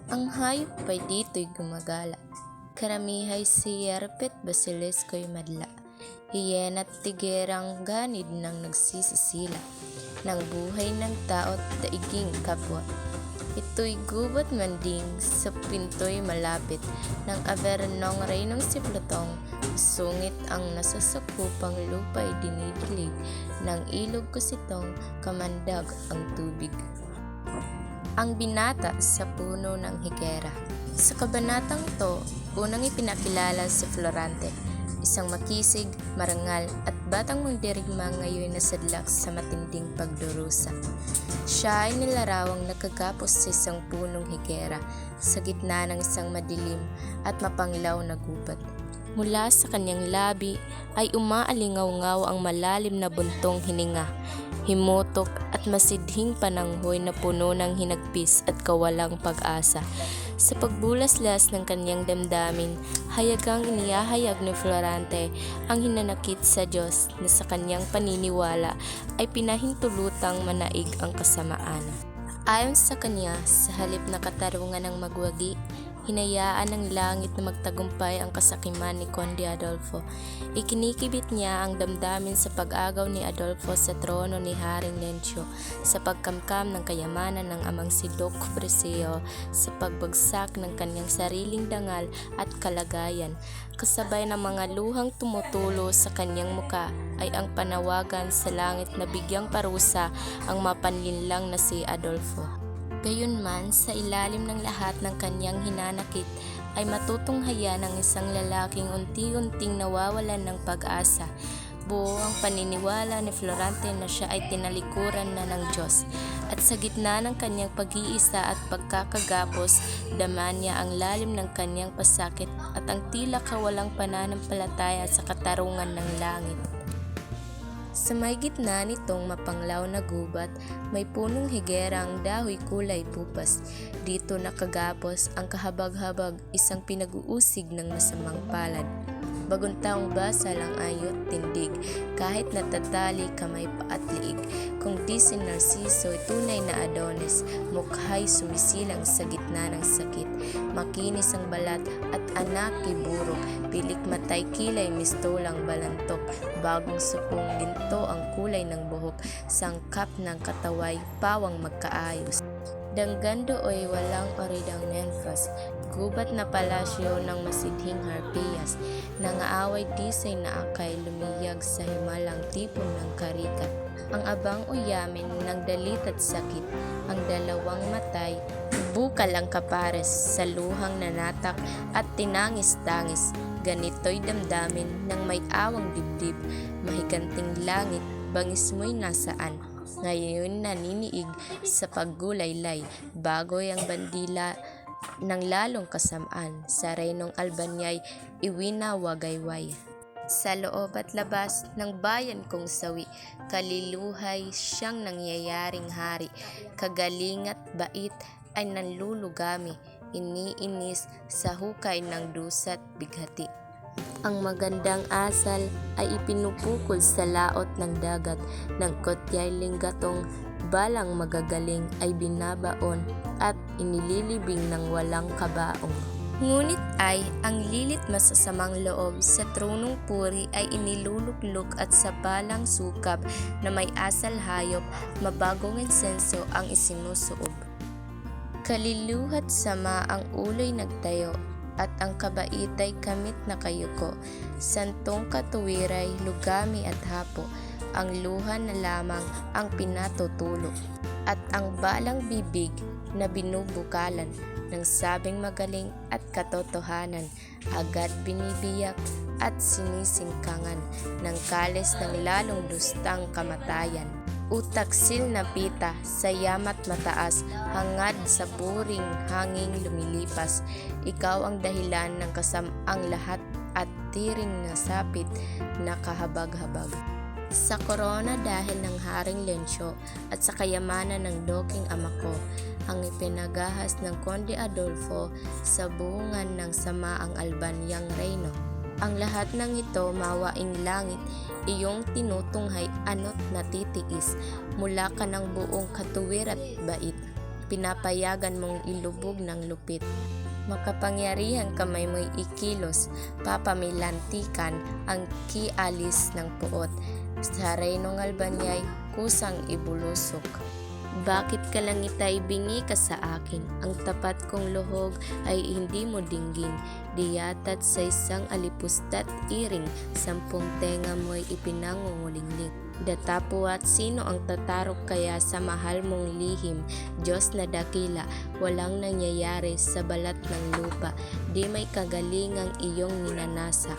Ang hayop pa'y dito'y gumagala, karamihay si Yerpet Basilesko'y madla. Hiyena't tigerang ganid nang nagsisisila, ng buhay ng tao't daiging kapwa. Ito'y gubat manding, sa pinto'y malapit, ng Avernong reynong si Plutong. Sungit ang nasasakupang lupa'y dinidilig, ng ilog kusitong kamandag ang tubig. Ang binata sa puno ng higera. Sa kabanatang to, unang ipinakilala si Florante, isang makisig, marangal at batang mandirigma ngayon nasadlak sa matinding pagdurusa. Siya ay nilarawang nakagapos sa isang punong higera sa gitna ng isang madilim at mapanglaw na gubat. Mula sa kanyang labi ay umaalingaw-ngaw ang malalim na buntong hininga, himutok at masidhing pananghoy na puno ng hinagpis at kawalang pag-asa. Sa pagbulaslas ng kanyang damdamin, hayagang inihahayag ni Florante ang hinanakit sa Diyos na sa kanyang paniniwala ay pinahintulutang manaig ang kasamaan. Ayon sa kanya, sa halip na katarungan ng magwagi, hinayaan ng langit na magtagumpay ang kasakiman ni Conde Adolfo. Ikinikibit niya ang damdamin sa pag-agaw ni Adolfo sa trono ni Haring Lencio, sa pagkamkam ng kayamanan ng amang si Doc Preseo, sa pagbagsak ng kanyang sariling dangal at kalagayan. Kasabay ng mga luhang tumutulo sa kanyang muka ay ang panawagan sa langit na bigyang parusa ang mapanlinlang na si Adolfo. Gayunman, sa ilalim ng lahat ng kanyang hinanakit ay matutunghayan ng isang lalaking unti-unting nawawalan ng pag-asa. Buo ang paniniwala ni Florante na siya ay tinalikuran na ng Diyos, at sa gitna ng kanyang pag-iisa at pagkakagapos, dama niya ang lalim ng kanyang pasakit at ang tila kawalang pananampalataya sa katarungan ng langit. Sa may gitna nitong mapanglaw na gubat, may punong higera ang dahoy kulay pupas. Dito nakagapos ang kahabag-habag, isang pinag-uusig ng masamang palad. Bagong taong basal ang ayot tindig, kahit natatali kamay pa at liig. Kung di si Narciso ay tunay na Adonis, mukhay sumisilang sa gitna ng sakit. Makinis ang balat at anak iburok, pilik matay kilay mistolang balantok. Bagong supong ginto ang kulay ng buhok, sangkap ng kataway, pawang magkaayos. Danggando ay walang oridang Nenfas, gubat na palasyo ng masidhing Harpias, nangaaway disay na akay lumiyag sa himalang tipon ng karikat. Ang abang uyamin ng dalit at sakit, ang dalawang matay, bukal ang kapares sa luhang nanatak at tinangis-tangis. Ganito'y damdamin ng may awang dibdib, mahiganting langit, bangis mo'y nasaan. Ngayon naniniig sa paggulaylay, bago'y ang bandila ng lalong kasamaan, sa reynong Albanya'y iwinawagayway. Sa loob at labas ng bayan kong sawi, kaliluhay siyang nangyayaring hari, kagaling at bait ay nanlulugami, iniinis sa hukay ng dusa't bighati. Ang magandang asal ay ipinupukol sa laot ng dagat, ng kotyay linggatong balang magagaling ay binabaon at inililibing ng walang kabaong. Ngunit ay ang lilit masasamang loob sa tronong puri ay iniluluklok at sa balang sukab na may asal hayop, mabagong insenso ang isinusuob. Kaliluhat sama ang ulo'y nagtayo, at ang kabaitay kamit na kayuko. Santong katuwiray, lugami at hapo, ang luha na lamang ang pinatutulog. At ang balang bibig na binubukalan ng sabing magaling at katotohanan, agad binibiyak at sinisingkangan ng kalis ng lalong dustang kamatayan. Utaksil na pita, sayamat mataas, hangad sa puring hanging lumilipas. Ikaw ang dahilan ng kasamang lahat at tiring na sapit na kahabag-habag. Sa korona dahil ng Haring Lencio at sa kayamanan ng Doking ama ko, ang ipinagahas ng Conde Adolfo sa buungan ng samaang Albanyang reyno. Ang lahat ng ito mawaing langit, iyong tinutunghay ano't natitiis, mula ka ng buong katuwir at bait. pinapayagan mong ilubog ng lupit. Makapangyarihan kamay mo'y ikilos, papamilantikan ang kialis ng puot. Sa reynong Albanya'y kusang ibulusok. Bakit ka lang itay bingi ka sa akin? Ang tapat kong luhog ay hindi mo dinggin. Diyatat sa isang alipustat iring, 10 tenga mo'y ipinangungulingling. Datapo at sino ang tatarok kaya sa mahal mong lihim? Diyos na dakila, walang nangyayari sa balat ng lupa, di may kagalingang iyong ninanasa.